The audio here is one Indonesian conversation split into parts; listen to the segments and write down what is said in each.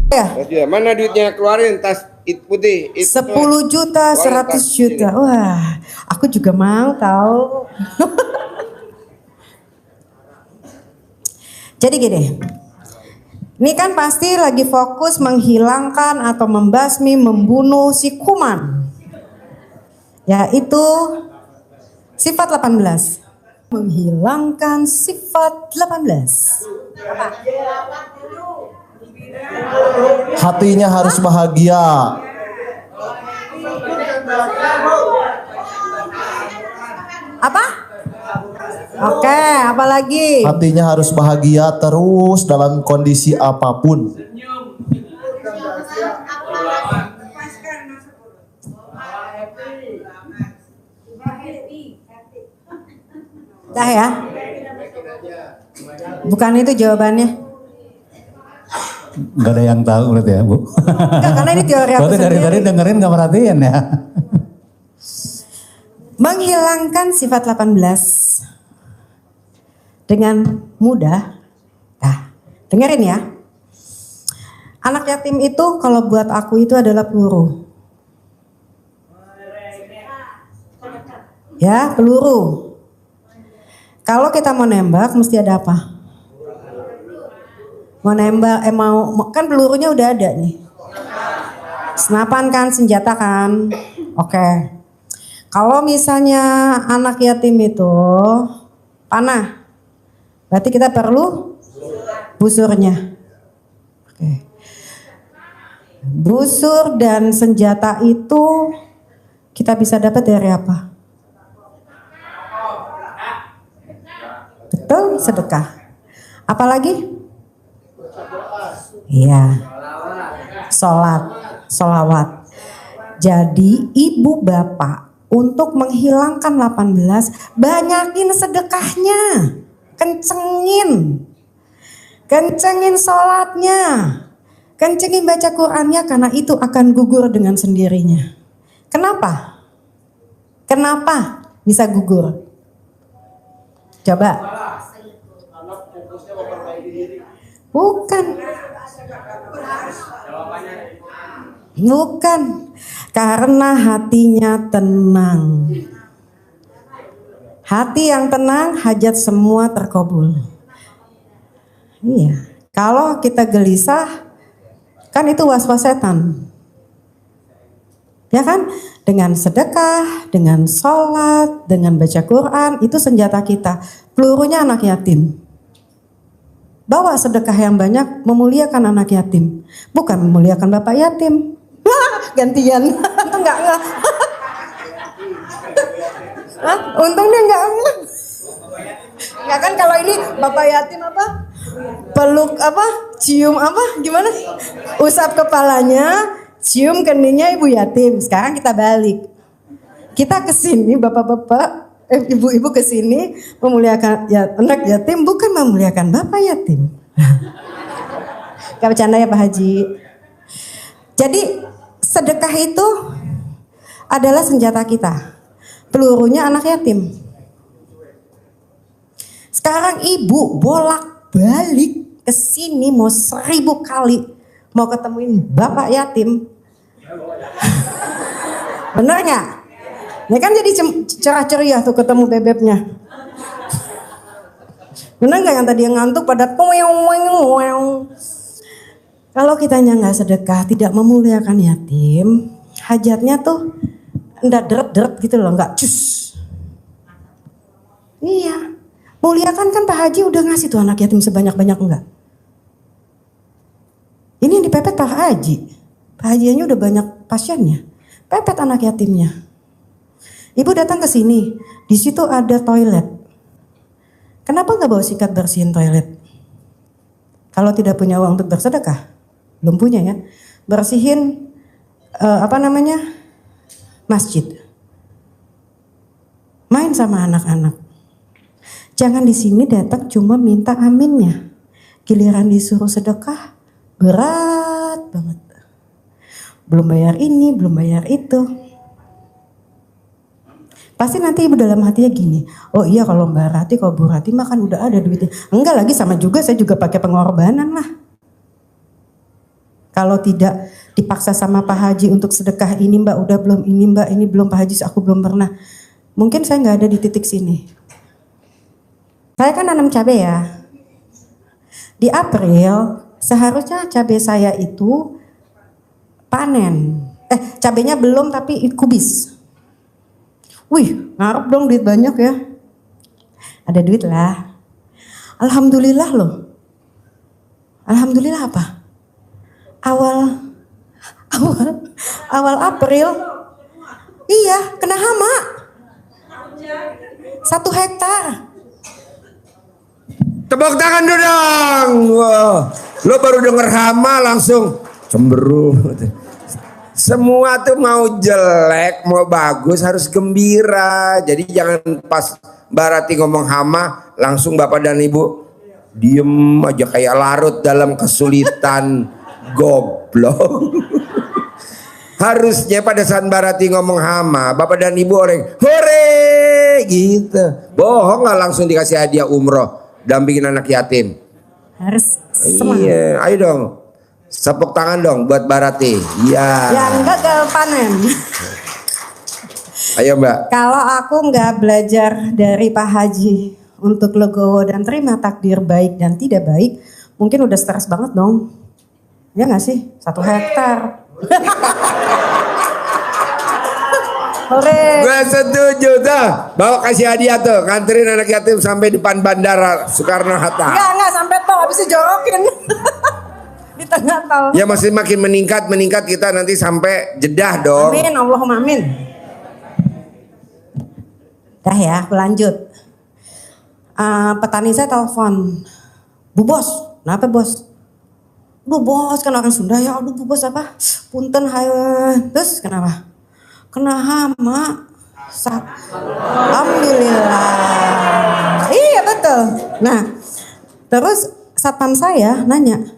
Ya. Mana duitnya, keluarin tas putih. 10 juta, 100 juta. Wah, aku juga mau tahu. Jadi gini, ini kan pasti lagi fokus menghilangkan atau membasmi, membunuh si kuman. Yaitu sifat 18. Menghilangkan sifat 18. Hatinya harus bahagia. Apa? Oke, apa lagi? Hatinya harus bahagia terus dalam kondisi apapun. Dah ya. Bukan itu jawabannya. Gak ada yang tahu berarti ya, Bu. Enggak, karena ini teori aku berarti dari tadi dengerin gak merhatiin ya. Menghilangkan sifat 18 dengan mudah. Nah, dengerin ya. Anak yatim itu kalau buat aku itu adalah peluru. Ya, peluru. Kalau kita mau nembak mesti ada apa? Mau nembak, kan pelurunya udah ada nih. Senapan kan, senjata kan. Oke. Kalau misalnya anak yatim itu panah, berarti kita perlu busurnya. Oke. Busur dan senjata itu kita bisa dapat dari apa? Betul, sedekah. Apalagi? Iya. Sholawat. Jadi ibu bapak untuk menghilangkan 18 banyakin sedekahnya. Kencengin sholatnya. Kencengin baca Qur'annya karena itu akan gugur dengan sendirinya. Kenapa? Kenapa bisa gugur? Coba. Bukan. Karena hatinya tenang. Hati yang tenang, hajat semua terkabul. Iya. Kalau kita gelisah, kan itu was-was setan. Ya kan? Dengan sedekah, dengan sholat, dengan baca Quran, itu senjata kita. Pelurunya anak yatim. Bawa sedekah yang banyak, memuliakan anak yatim. Bukan memuliakan bapak yatim. Gantian. Enggak. Untungnya enggak. Enggak kan kalau ini bapak yatim apa? Peluk apa? Cium apa? Gimana? Usap kepalanya, cium keningnya ibu yatim. Sekarang kita balik. Kita kesini bapak-bapak, ibu-ibu kesini memuliakan anak yatim, bukan memuliakan bapak yatim. Gak bercanda ya Pak Haji. Jadi sedekah itu adalah senjata kita. Pelurunya anak yatim. Sekarang ibu bolak-balik kesini mau 1000 kali mau ketemuin bapak yatim. Bener gak? Ini kan jadi cerah ceria tuh ketemu bebeknya. Bener gak yang tadi yang ngantuk pada kalau kitanya nggak sedekah, tidak memuliakan yatim, hajatnya tuh nggak deret-deret gitu loh, nggak cus. Iya, muliakan kan Pak Haji udah ngasih tuh anak yatim sebanyak-banyak enggak? Ini yang dipepet Pak Haji. Pak Hajinya udah banyak pasiennya, pepet anak yatimnya. Ibu datang ke sini, di situ ada toilet. Kenapa nggak bawa sikat bersihin toilet? Kalau tidak punya uang untuk bersedekah, belum punya ya, bersihin masjid. Main sama anak-anak. Jangan di sini datang cuma minta aminnya. Giliran disuruh sedekah, berat banget. Belum bayar ini, belum bayar itu. Pasti nanti ibu dalam hatinya gini, oh iya kalau Mbak Rati, kalau Bu Rati mah kan udah ada duitnya. Enggak lagi sama juga, saya juga pakai pengorbanan lah. Kalau tidak dipaksa sama Pak Haji untuk sedekah ini Mbak, udah belum ini Mbak, ini belum Pak Haji, aku belum pernah. Mungkin saya nggak ada di titik sini. Saya kan nanam cabai ya. Di April seharusnya cabai saya itu panen. Cabainya belum tapi kubis. Wih, ngarep dong duit banyak ya. Ada duit lah. Alhamdulillah loh. Alhamdulillah apa? Awal April. Iya, kena hama. 1 hektar. Tepuk tangan dulu dong. Wah, lo baru denger hama langsung cemberut. Semua tuh mau jelek, mau bagus harus gembira. Jadi jangan pas Mbak Rati ngomong hama langsung Bapak dan Ibu diem aja kayak larut dalam kesulitan. Goblok. Harusnya pada saat Mbak Rati ngomong hama, Bapak dan Ibu orang hore gitu. Bohong lah langsung dikasih hadiah umroh, dampingin anak yatim. Harus semangat. Iya, ayo dong. Tepuk tangan dong buat Mbak Rati. Iya. Yang gagal panen. Ayo Mbak. Kalau aku nggak belajar dari Pak Haji untuk legowo dan terima takdir baik dan tidak baik, mungkin udah stres banget dong. Ya nggak sih? 1 hektar. Hore. Gue setuju tuh. Bawa kasih hadiah tuh. Nganterin anak yatim sampai depan bandara Soekarno-Hatta. Enggak sampai tol, habis dijorokin. Di tengah tol. Ya masih makin meningkat kita nanti sampai Jeddah dong. Amin, Allahumma amin. Dah ya, aku lanjut. Petani saya telepon, Bu Bos, kenapa Bos? Duh Bos, kan orang Sunda ya, aduh Bu Bos apa? Punten hayo. Terus kenapa? Kena hama. Alhamdulillah. Iya betul. Nah, terus satpam saya nanya,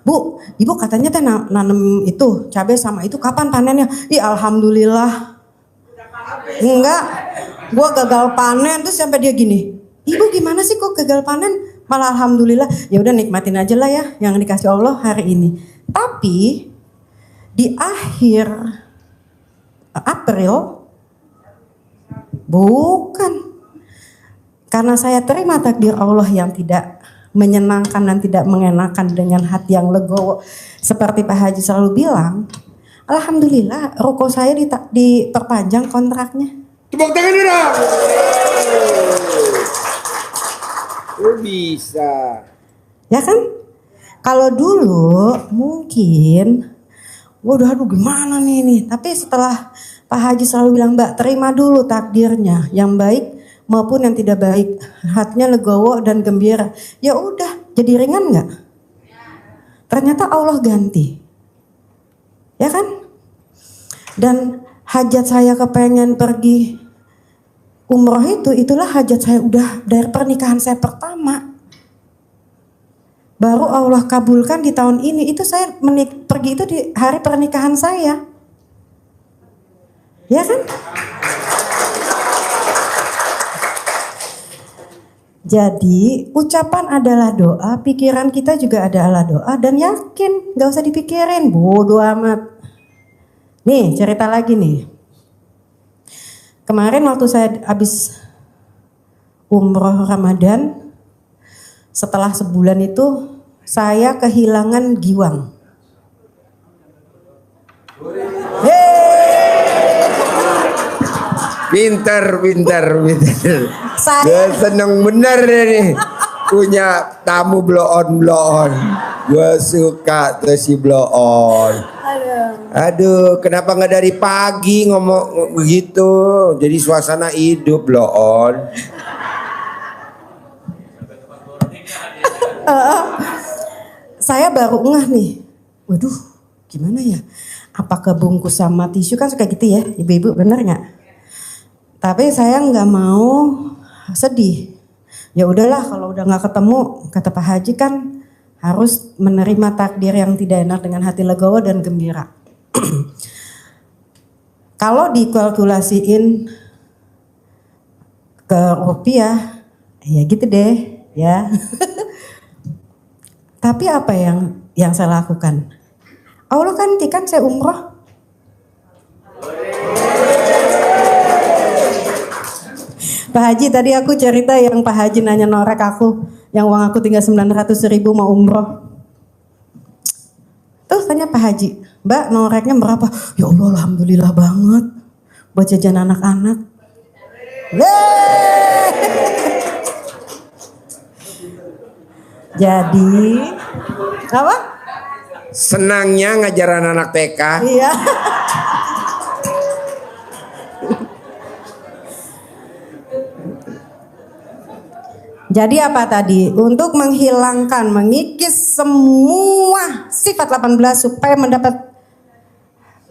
Bu, Ibu katanya teh nanam itu cabai sama itu kapan panennya? Ih alhamdulillah. Enggak, gua gagal panen. Terus sampai dia gini, Ibu gimana sih kok gagal panen? Malah alhamdulillah. Ya udah nikmatin aja lah ya yang dikasih Allah hari ini. Tapi di akhir April bukan, karena saya terima takdir Allah yang tidak menyenangkan dan tidak mengenakan dengan hati yang legowo seperti Pak Haji selalu bilang, alhamdulillah ruko saya diperpanjang kontraknya. Tepuk tangan dulu. Lu bisa. Ya kan? Kalau dulu mungkin waduh aduh gimana nih. Tapi setelah Pak Haji selalu bilang, Mbak terima dulu takdirnya yang baik maupun yang tidak baik. Hatinya legowo dan gembira. Ya udah, jadi ringan nggak? Ternyata Allah ganti. Ya kan? Dan hajat saya kepengen pergi umroh itulah hajat saya udah dari pernikahan saya pertama. Baru Allah kabulkan di tahun ini. Itu saya pergi itu di hari pernikahan saya. Ya kan? Jadi ucapan adalah doa, pikiran kita juga adalah doa, dan yakin gak usah dipikirin, bodoh amat. Nih cerita lagi nih. Kemarin waktu saya habis umroh Ramadan, setelah sebulan itu saya kehilangan giwang. Pinter. Saya Gue seneng bener nih punya tamu blow on. Gue suka tuh si blow on. Aduh, kenapa nggak dari pagi ngomong begitu? Jadi suasana hidup blow on. Saya baru ngeh nih. Waduh, gimana ya? Apakah bungkus sama tisu kan suka gitu ya, ibu-ibu bener nggak? Tapi saya nggak mau sedih. Ya udahlah kalau udah nggak ketemu, kata Pak Haji kan harus menerima takdir yang tidak enak dengan hati legowo dan gembira. Kalau dikalkulasiin ke rupiah, ya gitu deh, ya. Tapi apa yang saya lakukan? Allah gantikan saya umroh. Pak Haji, tadi aku cerita yang Pak Haji nanya norek aku, yang uang aku tinggal 900.000 mau umroh. Tuh tanya Pak Haji, Mbak noreknya berapa? Ya Allah, alhamdulillah banget buat jajan anak-anak. Jadi apa? Senangnya ngajaran anak TK. Iya. Jadi apa tadi? Untuk menghilangkan, mengikis semua sifat 18 supaya mendapat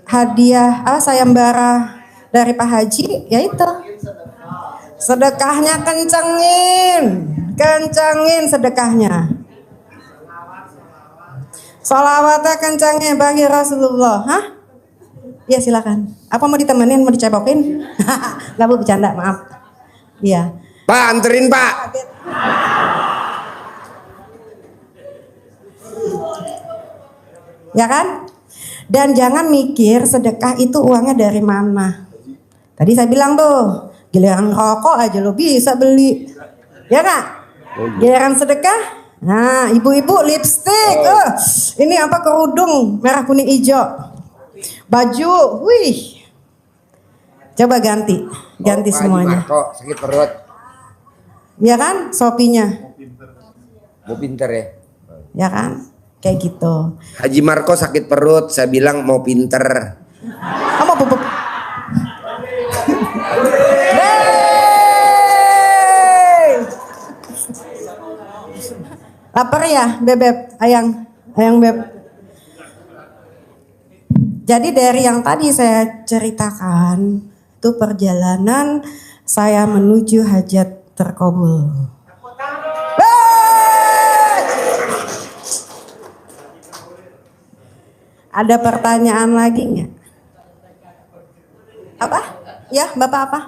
hadiah sayembara dari Pak Haji, yaitu sedekahnya kencangin sedekahnya. Salawatnya kencangin bagi Rasulullah. Hah? Iya silakan. Apa mau ditemenin, mau dicebokin? Gak bu, bercanda, maaf. Iya. Pak, anterin Pak. Ya kan? Dan jangan mikir sedekah itu uangnya dari mana. Tadi saya bilang tuh, giliran rokok aja lo bisa beli. Ya kak? Giliran sedekah, nah ibu-ibu lipstick, ini apa kerudung merah kuning hijau, baju, wih, coba ganti semuanya. Marco, sakit perut. Ya kan, Shopee-nya. Mau pinter ya. Ya kan, kayak gitu. Haji Marco sakit perut, saya bilang mau pinter. Kamu bubuk. Lapar ya, bebek, ayang beb. Jadi dari yang tadi saya ceritakan, itu perjalanan saya menuju hajat terkabul. Ada pertanyaan lagi nggak? Apa? Ya, Bapak apa?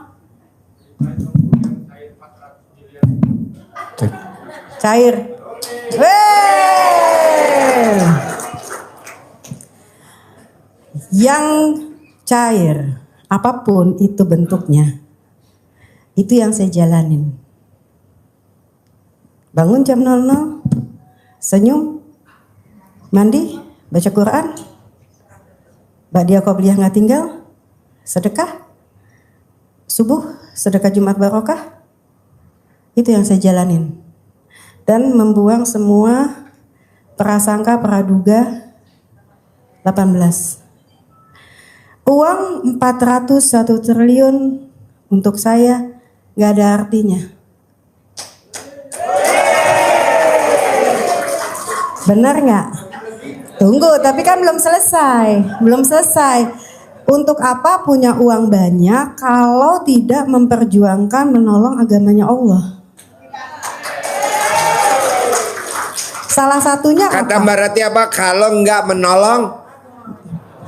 Cair. Yang cair, apapun itu bentuknya, itu yang saya jalanin. Bangun jam 00, senyum, mandi, baca Quran, ba'diyah qobliyah nggak tinggal, sedekah, subuh, sedekah Jumat barokah, itu yang saya jalanin. Dan membuang semua prasangka praduga 18. Uang 401 triliun untuk saya gak ada artinya. Benar gak? Tunggu, tapi kan belum selesai. Untuk apa punya uang banyak kalau tidak memperjuangkan menolong agamanya Allah? Salah satunya Kata apa? Mbak Rati apa? Kalau nggak menolong,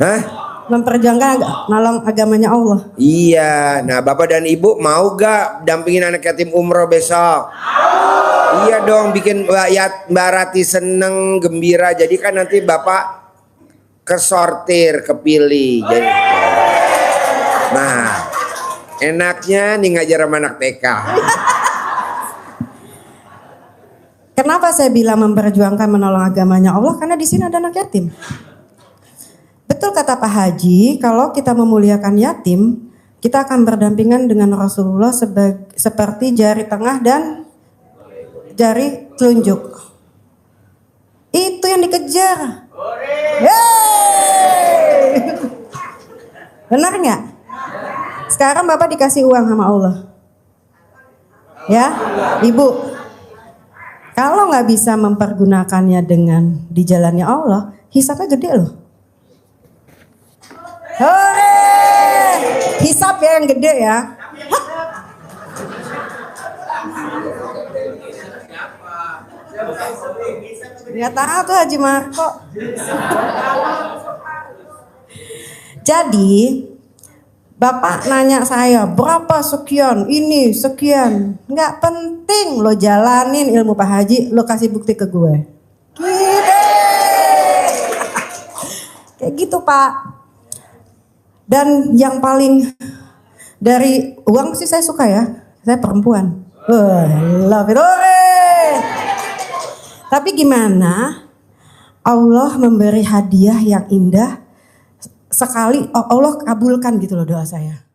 hah? Memperjuangkan menolong agamanya Allah. Iya. Nah, Bapak dan Ibu mau gak dampingin anak yatim umroh besok? Iya dong, bikin Mbak Rati seneng, gembira. Jadi kan nanti Bapak kesortir, kepilih. Jadi, nah, enaknya nih ngajar sama anak TK. Kenapa saya bilang memperjuangkan menolong agamanya Allah? Karena di sini ada anak yatim. Betul kata Pak Haji, kalau kita memuliakan yatim, kita akan berdampingan dengan Rasulullah seperti jari tengah dan jari telunjuk. Itu yang dikejar. Yeay! Benar nggak? Sekarang Bapak dikasih uang sama Allah. Ya, Ibu. Kalau nggak bisa mempergunakannya dengan di jalannya Allah, hisapnya gede loh. Hore! Hisap ya yang gede ya. Ya tahu tuh Haji Marco. Jadi Bapak nanya saya berapa sekian, ini sekian. Nggak penting lo jalanin ilmu Pak Haji, lo kasih bukti ke gue. Gede. Kayak gitu Pak. Dan yang paling dari uang sih saya suka ya. Saya perempuan. Love it. Tapi gimana Allah memberi hadiah yang indah sekali Allah kabulkan gitu loh doa saya.